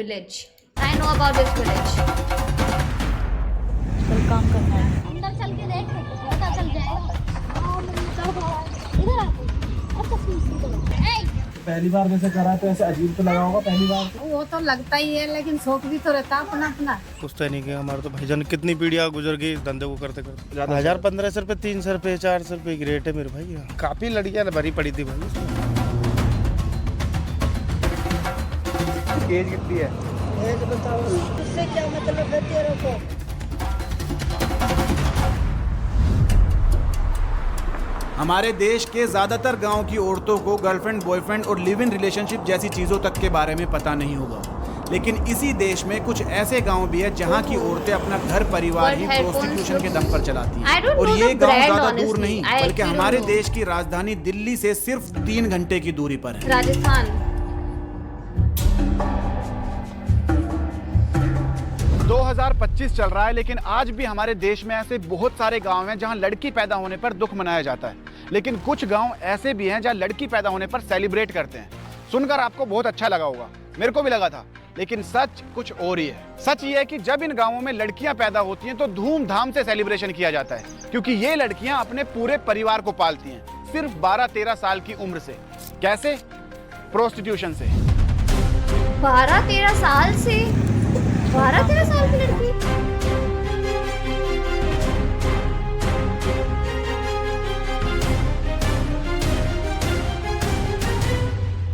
village. I know about this village. कल काम करना है। अंदर चल के देख पता चल जाएगा। इधर आ पहली बार जैसे करा तो ऐसे अजीब तो लगा होगा पहली बार। वो तो लगता ही है, लेकिन शौक भी तो रहता अपना अपना। कुछ तो नहीं कि हमारे तो भाईजान कितनी पीढ़ियाँ गुजर गई इस धंधे को करते करते। 1000-1500 रुपये, 300 रुपये, 400 रुपये की रेट है मेरे भाई। काफी लड़कियाँ भरी पड़ी थी भाई। एज कितनी है? एज बताओ, उससे क्या मतलब है तेरे को? हमारे देश के ज़्यादातर गांव की औरतों को गर्लफ्रेंड, बॉयफ्रेंड और लिव इन रिलेशनशिप जैसी चीज़ों तक के बारे में पता नहीं होगा, लेकिन इसी देश में कुछ ऐसे गांव भी है जहां की औरतें अपना घर परिवार ही प्रोस्टिट्यूशन के दम पर चलाती हैं। और ये गांव ज़्यादा दूर नहीं बल्कि हमारे देश की राजधानी दिल्ली से सिर्फ 3 घंटे की दूरी पर है। राजस्थान। 2025 चल रहा है, लेकिन आज भी हमारे देश में ऐसे बहुत सारे गांव हैं जहां लड़की पैदा होने पर दुख मनाया जाता है, लेकिन कुछ गांव ऐसे भी हैं जहां लड़की पैदा होने पर सेलिब्रेट करते हैं। सुनकर आपको बहुत अच्छा लगा होगा, मेरे को भी लगा था, लेकिन सच कुछ और ही है। सच ये है कि जब इन गांवों में लड़कियां पैदा होती हैं तो धूमधाम से सेलिब्रेशन किया जाता है, क्योंकि ये लड़कियां अपने पूरे परिवार को पालती हैं, सिर्फ 12-13 साल की उम्र से। कैसे? प्रोस्टिट्यूशन से। 12-13 साल से? 12-13 साल की लड़की?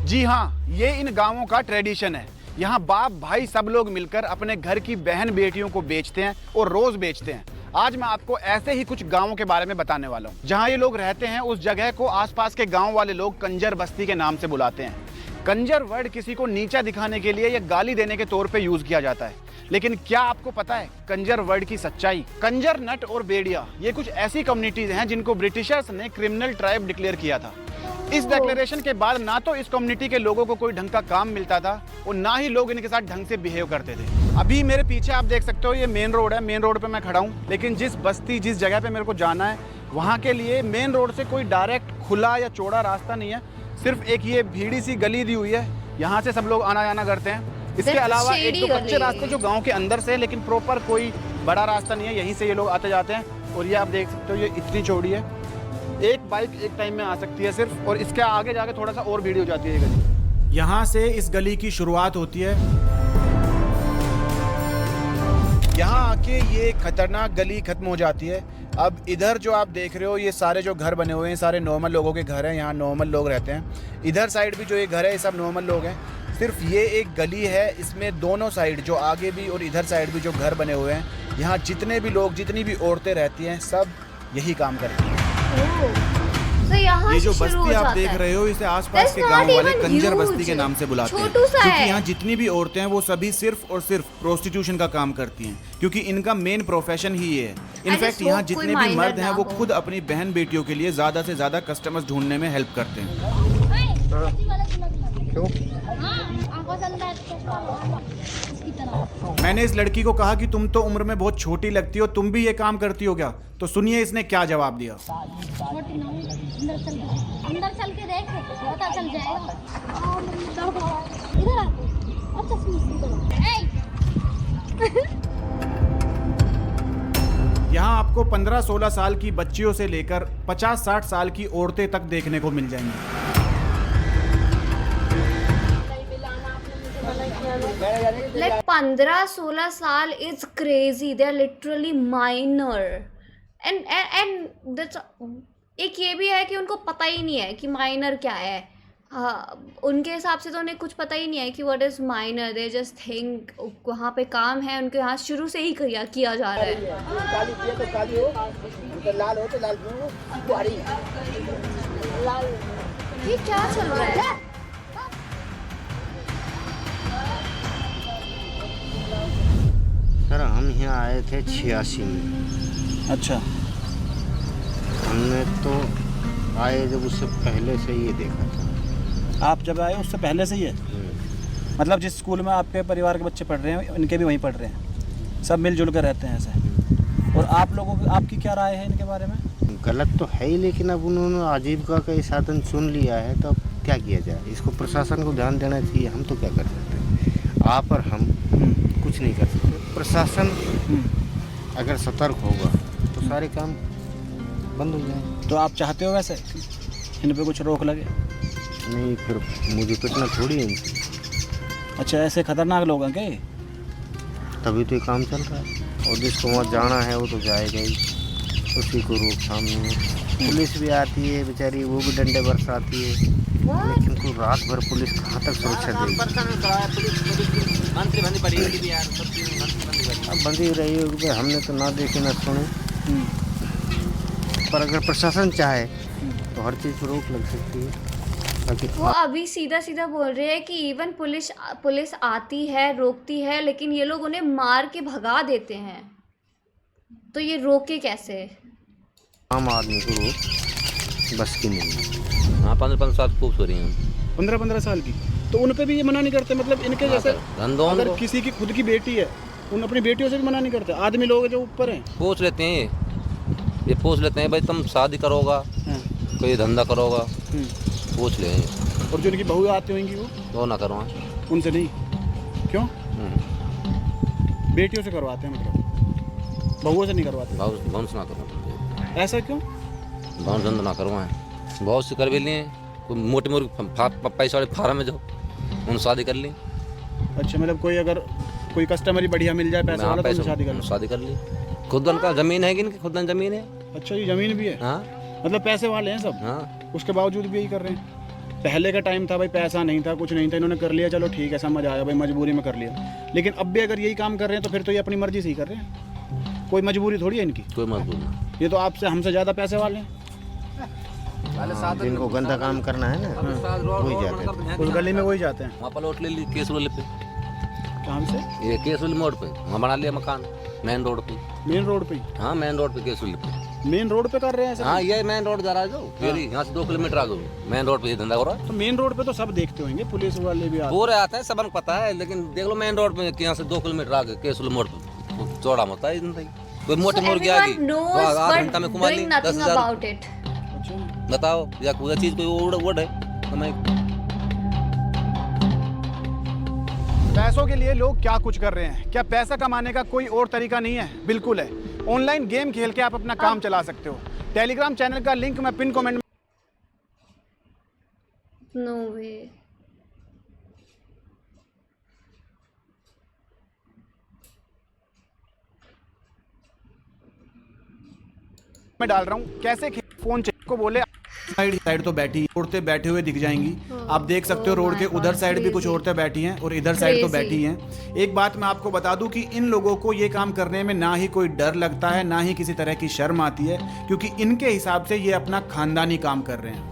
जी हाँ, ये इन गांवों का ट्रेडिशन है। यहाँ बाप भाई सब लोग मिलकर अपने घर की बहन बेटियों को बेचते हैं और रोज बेचते हैं। आज मैं आपको ऐसे ही कुछ गांवों के बारे में बताने वाला हूँ। जहाँ ये लोग रहते हैं उस जगह को आसपास के गांव वाले लोग कंजर बस्ती के नाम से बुलाते हैं। कंजर वर्ड किसी को नीचा दिखाने के लिए या गाली देने के तौर पे यूज किया जाता है, लेकिन क्या आपको पता है कंजर वर्ड की सच्चाई? कंजर, नट और बेड़िया ये कुछ ऐसी कम्युनिटीज हैं जिनको ब्रिटिशर्स ने क्रिमिनल ट्राइब डिक्लेयर किया था। इस डिक्लेरेशन के बाद ना तो इस कम्युनिटी के लोगों को कोई ढंग का काम मिलता था और ना ही लोग इनके साथ ढंग से बिहेव करते थे। अभी मेरे पीछे आप देख सकते हो ये मेन रोड है, मेन रोड पे मैं खड़ा हूँ, लेकिन जिस बस्ती जिस जगह पे मेरे को जाना है वहाँ के लिए मेन रोड से कोई डायरेक्ट खुला या चौड़ा रास्ता नहीं है। सिर्फ एक ये भीड़ी सी गली दी हुई है, यहाँ से सब लोग आना जाना करते हैं। इसके अलावा एक तो कच्चे रास्ते जो गाँव के अंदर से, लेकिन प्रॉपर कोई बड़ा रास्ता नहीं है, यहीं से ये लोग आते जाते हैं। और ये आप देख सकते हो ये इतनी चौड़ी है, एक बाइक एक टाइम में आ सकती है सिर्फ, और इसके आगे जाके थोड़ा सा और भीड़ हो जाती है ये गली। यहाँ से इस गली की शुरुआत होती है। यहाँ आके ये खतरनाक गली खत्म हो जाती है। अब इधर जो आप देख रहे हो ये सारे जो घर बने हुए हैं सारे नॉर्मल लोगों के घर हैं, यहाँ नॉर्मल लोग रहते हैं। इधर साइड भी जो ये घर है ये सब नॉर्मल लोग हैं। सिर्फ ये एक गली है, इसमें दोनों साइड जो आगे भी और इधर साइड भी जो घर बने हुए हैं, यहाँ जितने भी लोग जितनी भी औरतें रहती हैं सब यही काम करती हैं। तो यहाँ ये जो से शुरू बस्ती हो आप जाता देख है। रहे हो इसे आसपास That's के not गांव वाले even कंजर huge. बस्ती के नाम से बुलाते हैं, छोटू सा क्योंकि है। यहाँ जितनी भी औरतें हैं वो सभी सिर्फ और सिर्फ प्रोस्टिट्यूशन का काम करती हैं, क्योंकि इनका मेन प्रोफेशन ही ये है। इनफैक्ट यहाँ hope कोई जितने भी minor मर्द हैं ना वो हो। खुद अपनी बहन बेटियों के लिए ज्यादा से ज्यादा कस्टमर्स ढूंढने में हेल्प करते हैं। मैंने इस लड़की को कहा कि तुम तो उम्र में बहुत छोटी लगती हो, तुम भी ये काम करती हो क्या? तो सुनिए इसने क्या जवाब दिया। अंदर चल के देख पता चल जाएगा। इधर आ यहाँ आपको 15-16 साल की बच्चियों से लेकर 50-60 साल की औरतें तक देखने को मिल जाएंगी। Like 15-16 साल is crazy. They are literally minor. And that's एक ये भी है कि उनको पता ही नहीं है कि माइनर क्या है। हाँ, उनके हिसाब से तो उन्हें कुछ पता ही नहीं है कि what is minor. They just think वहाँ पे काम है उनके यहाँ शुरू से ही किया जा रहा है। काली किया तो काली हो, तो लाल हो तो लाल हो, कुआरी लाल। ये क्या चल रहा है? सर हम यहाँ आए थे 86 में। अच्छा, हमने तो आए जब उससे पहले से ये देखा था। आप जब आए उससे पहले से ही है? मतलब जिस स्कूल में आपके परिवार के बच्चे पढ़ रहे हैं इनके भी वहीं पढ़ रहे हैं, सब मिलजुल कर रहते हैं ऐसे। और आप लोगों की आपकी क्या राय है इनके बारे में? गलत तो है ही, लेकिन अब उन्होंने आजीविका का साधन चुन लिया है तो अब क्या किया जाए? इसको प्रशासन को ध्यान देना चाहिए, हम तो क्या कर सकते हैं। आप और हम कुछ नहीं कर सकते। प्रशासन अगर सतर्क होगा तो सारे काम बंद हो जाए। तो आप चाहते हो वैसे इन पे कुछ रोक लगे? नहीं, फिर मुझे पिटना थोड़ी है इनसे। अच्छा, ऐसे खतरनाक लोग हैं क्या ये? तभी तो ये काम चल रहा है। और जिसको वहाँ जाना है वो तो जाएगा ही, उसी को रोकथाम नहीं है। पुलिस भी आती है बेचारी, वो भी डंडे बरसाती है, लेकिन कोई रात भर पुलिस कहाँ तक सुरक्षा देगी? अब बंदी रही होगी, हमने तो ना देखे ना सुने। पर अगर प्रशासन चाहे तो हर चीज़ पर रोक लग सकती है। ताकि वो अभी सीधा सीधा बोल रहे हैं कि इवन पुलिस आती है, रोकती है, लेकिन ये लोग उन्हें मार के भगा देते हैं। तो ये रोके कैसे? आम आदमी को रोक बस की नहीं है। हाँ, 15 साल खूब सो रही हैं। 15 साल की, तो उन पे भी ये मना नहीं करते? मतलब इनके जैसे अगर किसी की खुद की बेटी है, उन अपनी बेटियों से भी मना नहीं करते? आदमी लोग जो ऊपर हैं पूछ लेते हैं, ये पूछ लेते हैं भाई तुम शादी करोगा, कोई धंधा करोगा, पूछ ले। और जो उनकी बहू आती होंगी वो ना करो, उनसे नहीं? क्यों? बेटियों से करवाते हैं, मतलब बहुओं से नहीं करवाते? बहुत ना करो। ऐसा क्यों? बहुत धंधा ना करवाएं, बहुत से कर भी लिए। मोटे मोटे पैसा वाले फार्म में जाओ, उन शादी कर ली। अच्छा, मतलब कोई कस्टमर ही बढ़िया मिल जाए पैसा वाला तो शादी कर ली। खुद उनका जमीन है कि इनकी खुद जमीन है। अच्छा, ये जमीन भी है? हाँ, मतलब पैसे वाले हैं सब? हाँ। उसके बावजूद भी यही कर रहे हैं? पहले का टाइम था भाई, पैसा नहीं था, कुछ नहीं था, इन्होंने कर लिया, चलो ठीक है, समझ आया भाई, मजबूरी में कर लिया। लेकिन अब भी अगर यही काम कर रहे हैं तो फिर तो ये अपनी मर्जी से ही कर रहे हैं, कोई मजबूरी थोड़ी है इनकी। कोई मजबूरी नहीं। ये तो आपसे हमसे ज़्यादा पैसे वाले हैं। जिनको गंदा काम करना है ना, वही जाते हैं उस गली में, वही जाते हैं। वहाँ पर लौट ले ली केस वाले पे। कहाँ से? ये केस वाले मोड़ पे वहाँ बना लिया मकान, मेन रोड पे। मेन रोड पे? हाँ, मेन रोड पे केस वाले पे। मेन रोड पे कर रहे हैं? हाँ, ये मेन रोड जा रहा है जो फिर यहाँ से 2 किलोमीटर आगे मेन रोड पे ये धंधा हो रहा है। तो मेन रोड पे तो सब देखते होंगे, पुलिस वाले भी पूरे आते हैं, सबको पता है। लेकिन देख लो मेन रोड पे यहाँ से 2 किलोमीटर आगे केस वाले मोड़ पे चौड़ा होता है जिंदगी। कोई मोटी मुर्गी आ गई तो 8 घंटा में घुमा ली 10,000। बताओ, या कोई चीज कोई उड़ है हमें। पैसों के लिए लोग क्या कुछ कर रहे हैं? क्या पैसा कमाने का कोई और तरीका नहीं है? बिल्कुल है। ऑनलाइन गेम खेल के आप अपना काम चला सकते हो। टेलीग्राम चैनल का लिंक मैं पिन कमेंट नो वे। में डाल रहा हूँ। कैसे फोन को बोले साइड तो बैठी, औरतें बैठे हुए दिख जाएंगी। आप देख सकते हो रोड के उधर साइड भी कुछ औरतें बैठी हैं और इधर साइड तो बैठी हैं। एक बात मैं आपको बता दूं कि इन लोगों को ये काम करने में ना ही कोई डर लगता है, ना ही किसी तरह की शर्म आती है, क्योंकि इनके हिसाब से ये अपना खानदानी काम कर रहे हैं।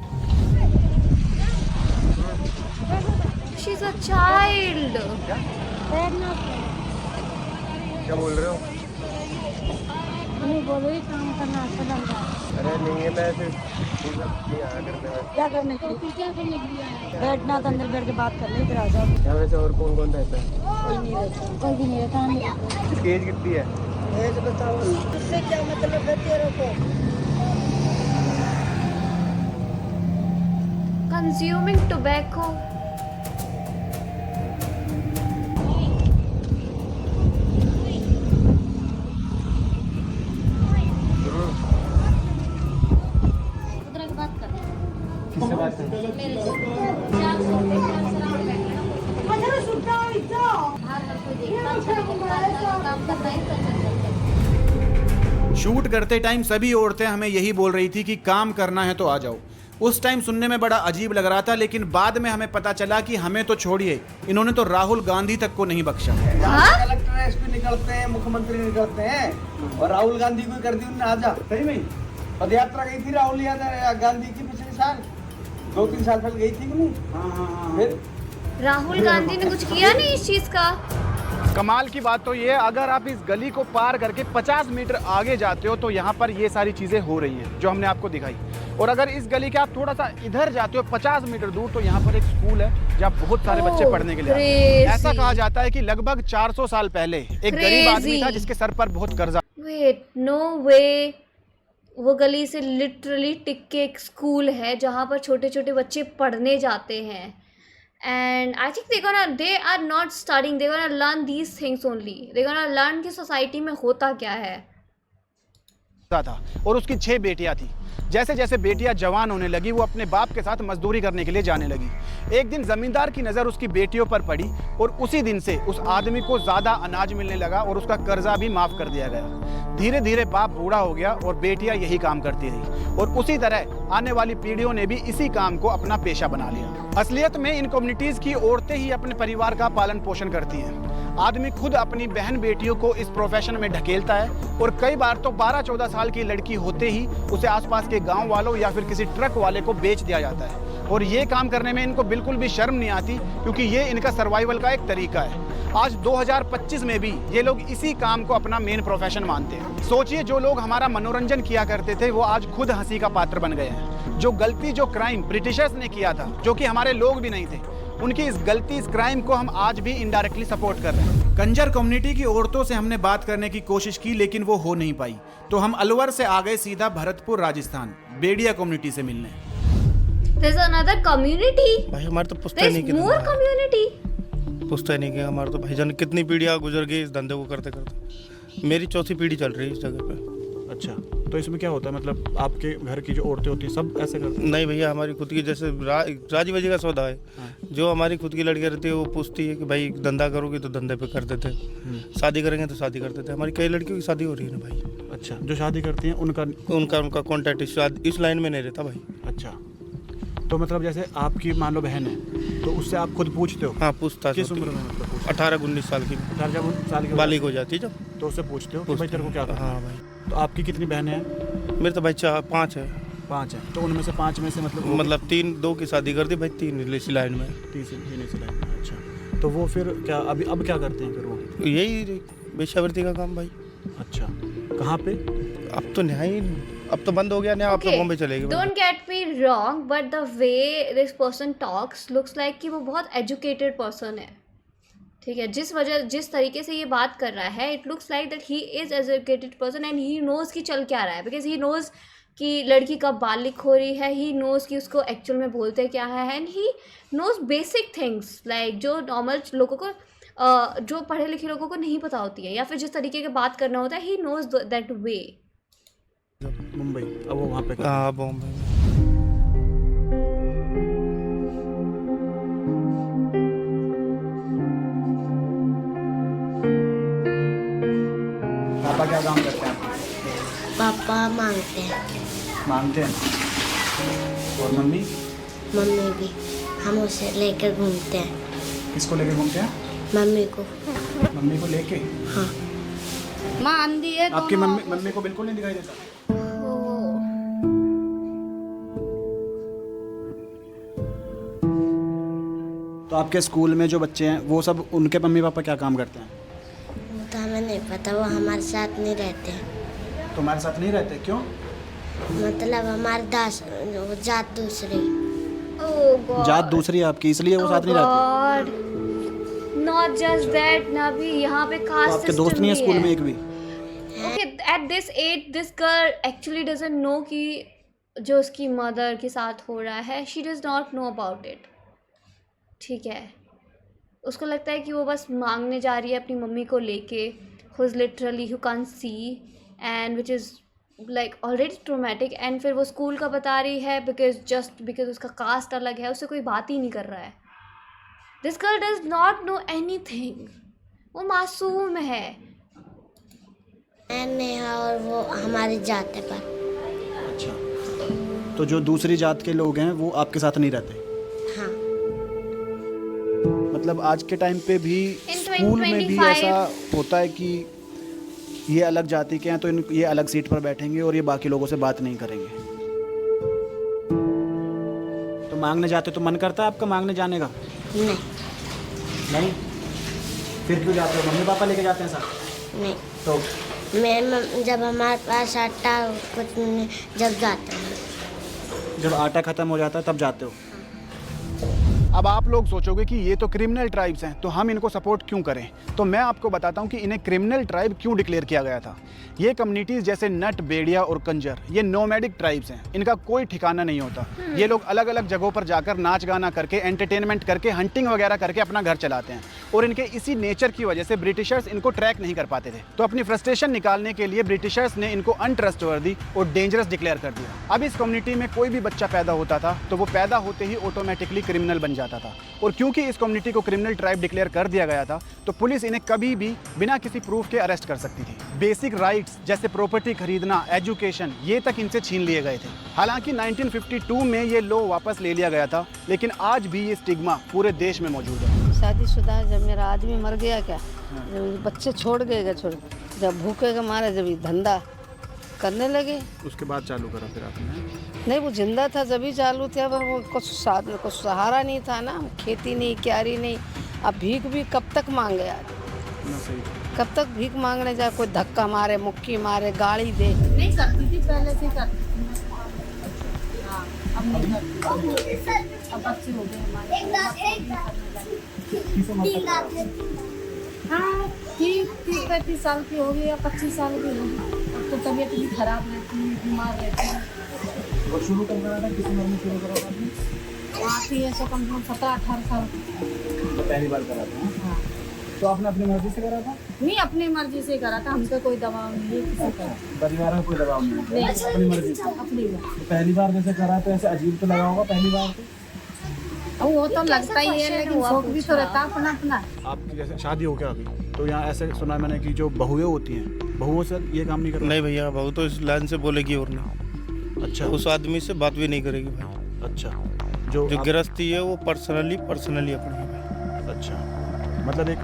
She's a child. क्या बोल रहे हो? नहीं बोलो, ये काम करना अच्छा लग रहा है। अरे नहीं है, मैं क्या करने के लिए? क्या करने के लिए आए हैं? बैठना तो अंदर बैठ के बात कर ले, फिर आ जाओ। यहाँ वैसे और कौन कौन रहता है? कोई नहीं रहता। कोई भी नहीं रहता, हम नहीं रहते। एज कितनी है? एज बताओ, इससे क्या मतलब है तेरे को? Consuming tobacco. उधर की बात कर। किससे बात कर? मेरे से 4 काम करना है। शूट करते टाइम सभी औरतें हमें यही बोल रही थी कि काम करना है तो आ जाओ। उस टाइम सुनने में बड़ा अजीब लग रहा था, लेकिन बाद में हमें पता चला कि हमें तो छोड़िए, इन्होंने तो राहुल गांधी तक को नहीं बख्शा। कलेक्टर एसपी निकलते हैं, मुख्यमंत्री निकलते हैं, और राहुल गांधी को कर दी उन्होंने आजा। सही में पद यात्रा गई थी राहुल गांधी की पिछले साल, 2-3 साल पहले गई थी कि नहीं? फिर राहुल गांधी ने कुछ किया नहीं इस चीज का। कमाल की बात तो ये है, अगर आप इस गली को पार करके 50 मीटर आगे जाते हो तो यहाँ पर ये सारी चीजें हो रही हैं जो हमने आपको दिखाई। और अगर इस गली के आप थोड़ा सा इधर जाते हो 50 मीटर दूर, तो यहाँ पर एक स्कूल है जहाँ बहुत सारे बच्चे पढ़ने के लिए आते हैं। ऐसा कहा जाता है कि लगभग 400 साल पहले एक गरीब आदमी था जिसके सर पर बहुत कर्जा। वेट, नो वे। वो गली से लिटरली टिक के एक स्कूल है जहाँ पर छोटे छोटे बच्चे पढ़ने जाते हैं। and I think they are not studying, they're gonna learn these things only, they're gonna learn कि सोसाइटी में होता क्या है। था और उसकी 6 बेटियां थी। जैसे जैसे बेटियां जवान होने लगी वो अपने बाप के साथ मजदूरी करने के लिए जाने लगी। एक दिन जमींदार की नज़र उसकी बेटियों पर पड़ी और उसी दिन से उस आदमी को ज़्यादा अनाज मिलने लगा और उसका कर्जा भी माफ़ कर दिया गया। धीरे धीरे बाप बूढ़ा हो गया और बेटियां यही काम करती रही और उसी तरह आने वाली पीढ़ियों ने भी इसी काम को अपना पेशा बना लिया। असलियत में इन कम्युनिटीज़ की औरतें ही अपने परिवार का पालन पोषण करती हैं। आदमी खुद अपनी बहन बेटियों को इस प्रोफेशन में ढकेलता है और कई बार तो 12-14 साल की लड़की होते ही उसे आसपास के गांव वालों या फिर किसी ट्रक वाले को बेच दिया जाता है और ये काम करने में इनको बिल्कुल भी शर्म नहीं आती क्योंकि ये इनका सर्वाइवल का एक तरीका है। आज 2025 में भी ये लोग इसी काम को अपना मेन प्रोफेशन मानते हैं। सोचिए, जो लोग हमारा मनोरंजन किया करते थे वो आज खुद हंसी का पात्र बन गए हैं। जो गलती, जो क्राइम ब्रिटिशर्स ने किया था, जो कि हमारे लोग भी नहीं थे, उनकी इस गलती, इस क्राइम को हम आज भी इनडायरेक्टली सपोर्ट कर रहे हैं। कंजर कम्युनिटी की औरतों से हमने बात करने की कोशिश की लेकिन वो हो नहीं पाई, तो हम अलवर से आ गए सीधा भरतपुर राजस्थान, बेड़िया कम्युनिटी से मिलने। There's another community. भाई हमारे तो पुश्ता नहीं There's more community. पुश्ता नहीं किया हमारे तो भाईजान कितनी पीढ़ियाँ गुजर गई इस धंधे को करते करते। मेरी 4थी पीढ़ी चल रही है इस जगह पे। अच्छा, तो इसमें क्या होता है, मतलब आपके घर की जो औरतें होती हैं सब ऐसे करती हैं? नहीं भैया, हमारी खुद की जैसे राजी बाजी का सौदा है। जो हमारी खुद की लड़कियाँ रहती है वो पूछती है कि भाई धंधा करोगी तो धंधे पे कर देते, शादी करेंगे तो शादी कर देते। हमारी कई लड़कियों की शादी हो रही है ना भाई। अच्छा, जो शादी करती हैं उनका कॉन्टैक्ट इस लाइन में नहीं रहता भाई। अच्छा, तो मतलब जैसे आपकी मान लो बहन है तो उससे आप खुद पूछते हो? हाँ, पूछताछ। किस उम्र में? मतलब 18-19 साल की। 18 साल की बालिग हो जाती है जब, तो उससे पूछते हो कि भाई तेरे को क्या? हाँ भाई। तो आपकी कितनी बहनें हैं? मेरे तो भाई 5 है। 5 है, तो उनमें से 5 में से मतलब 2 की शादी कर दी भाई, 3 इसी लाइन में। 3 इसी लाइन में। अच्छा, तो वो फिर क्या अब क्या करते हैं फिर वो? यही वेश्यावृत्ति का काम भाई। अच्छा, कहाँ पे? अब तो बंद हो गया ना। आप तो बॉम्बे चले गए। Don't get me wrong, but the way this person talks looks like कि वो बहुत educated person है। ठीक है, जिस तरीके से ये बात कर रहा है, it looks like that he is educated person and he knows कि चल क्या रहा है, because he knows कि लड़की कब बालिग हो रही है, he knows कि उसको एक्चुअल में बोलते क्या है, and he knows basic things like जो नॉर्मल लोगों को जो पढ़े लिखे लोगों को नहीं पता होती है, या फिर जिस तरीके की बात करना होता है, he knows that way। Mumbai, अब वो वहाँ पे? हाँ, बॉम्बे। पापा क्या काम करते हैं? पापा मांगते हैं। मांगते हैं? और मम्मी? मम्मी भी, हम उसे लेकर घूमते हैं। किसको लेके घूमते हैं? मम्मी को। मम्मी को लेके? हाँ। माँ अंधी है। आपकी मम्मी को बिल्कुल नहीं दिखाई देता? तो आपके स्कूल में जो बच्चे हैं वो सब, उनके मम्मी पापा क्या काम करते हैं? वो तो हमें नहीं पता, वो हमारे साथ नहीं रहते हैं। तुम्हारे साथ नहीं रहते? क्यों? मतलब हमारी जात दूसरी। जात दूसरी है आपकी, इसलिए वो साथ नहीं रहते? Not just that, ना भी यहाँ पे कास्ट तो आपके दोस्त नहीं है स्कूल में एक भी? Okay, at this age, this girl actually doesn't know कि जो उसकी मदर के साथ हो रहा है, she does not know about it। ठीक है, उसको लगता है कि वो बस मांगने जा रही है अपनी मम्मी को लेके, who is literally who can't see and which is like already traumatic, and फिर वो स्कूल का बता रही है because उसका कास्ट अलग है, उससे कोई बात ही नहीं कर रहा है। This girl does not know anything, वो मासूम है। नेहा और वो हमारी जात है पर। अच्छा, तो जो दूसरी जात के लोग हैं वो आपके साथ नहीं रहते? हाँ। मतलब आज के टाइम पे भी स्कूल में भी ऐसा होता है कि ये अलग जाति के हैं तो ये अलग सीट पर बैठेंगे और ये बाकी लोगों से बात नहीं करेंगे। तो मांगने जाते तो मन करता है आपका मांगने जाने का? नहीं। फिर क्यों जाते हो? मम्मी पापा लेके जाते हैं साथ? नहीं। तो जब हमारे पास आटा कुछ जब जाते हैं। जब आटा ख़त्म हो जाता है तब जाते हो? अब आप लोग सोचोगे कि ये तो क्रिमिनल ट्राइब्स हैं, तो हम इनको सपोर्ट क्यों करें? तो मैं आपको बताता हूँ कि इन्हें क्रिमिनल ट्राइब क्यों डिक्लेयर किया गया था। ये कम्युनिटीज़ जैसे नट, बेड़िया और कंजर, ये नोमैडिक ट्राइब्स हैं, इनका कोई ठिकाना नहीं होता। ये लोग अलग अलग जगहों पर जाकर नाच गाना करके, एंटरटेनमेंट करके, हंटिंग वगैरह करके अपना घर चलाते हैं, और इनके इसी नेचर की वजह से ब्रिटिशर्स इनको ट्रैक नहीं कर पाते थे। तो अपनी फ्रस्ट्रेशन निकालने के लिए ब्रिटिशर्स ने इनको अनट्रस्टवर्दी और डेंजरस डिक्लेयर कर दिया। अब इस कम्युनिटी में कोई भी बच्चा पैदा होता था तो वो पैदा होते ही ऑटोमेटिकली क्रिमिनल बन जाता था, और क्योंकि इस कम्युनिटी को क्रिमिनल ट्राइब डिक्लेयर कर दिया गया था तो पुलिस इन्हें कभी भी बिना किसी प्रूफ के अरेस्ट कर सकती थी। बेसिक राइट्स जैसे प्रॉपर्टी खरीदना, एजुकेशन, ये तक इनसे छीन लिए गए थे। हालांकि 1952 में ये लॉ वापस ले लिया गया था, लेकिन आज भी ये स्टिग्मा पूरे देश में मौजूद है। शादीशुदा जब मेरा आदमी मर गया क्या, जब बच्चे छोड़ गए, जब भूखे के मारे जब ये धंधा करने लगे, उसके बाद चालू करा फिर आपने? नहीं वो जिंदा था जब ही चालू था, पर वो कुछ सहारा नहीं था ना, खेती नहीं, क्यारी नहीं। अब भीख भी कब तक मांगे यार, कब तक भीख मांगने जाए? कोई धक्का मारे, मुक्की मारे, गाड़ी दे। नहीं करती थी पहले से, करती थी। हाँ, अब नहीं करती। अब बच्चे हो गए हमारे। हाँ 30-35 साल की होगी या 25 साल की होगी। अब तो तबीयत भी खराब रहती है, बीमार रहती है। और शुरू कब करा था, किस उम्र में शुरू करा था आपने? आती है ऐसा कम से कम 17-18 साल। तो पहली बार करा था? हाँ। तो आपने अपनी मर्जी से करा था? नहीं, अपनी मर्जी से करा था, हमसे कोई दबाव नहीं है किसी का। परिवार में कोई दबाव नहीं? अपनी मर्जी से? अपनी बार। तो पहली बार जैसे करा तो ऐसे अजीब तो लगा होगा पहली बार तो? अब वो तो लगता ही है, लेकिन शौक भी तो रहता अपना अपना। आपकी जैसे शादी हो गया अभी, तो यहाँ ऐसे सुना मैंने कि जो बहुएं होती हैं, बहुओं से ये काम नहीं करना? नहीं भैया, बहू तो इस लाइन से बोलेगी और नहीं। अच्छा, उस आदमी से बात भी नहीं करेगी भाई। अच्छा, जो गृहस्थी है वो पर्सनली अपनी है। अच्छा, मतलब एक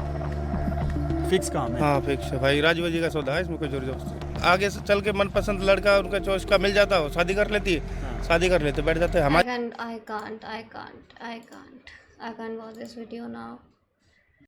फिक्स काम है? हाँ फिक्स है भाई, राजबाजी का सौदा है, इसमें कोई जोर जबरदस्ती। आगे से चल के मनपसंद लड़का उनका चॉइस का मिल जाता हो, शादी कर लेती है, शादी कर लेते, बैठ जाते हैं। I can't watch this video now.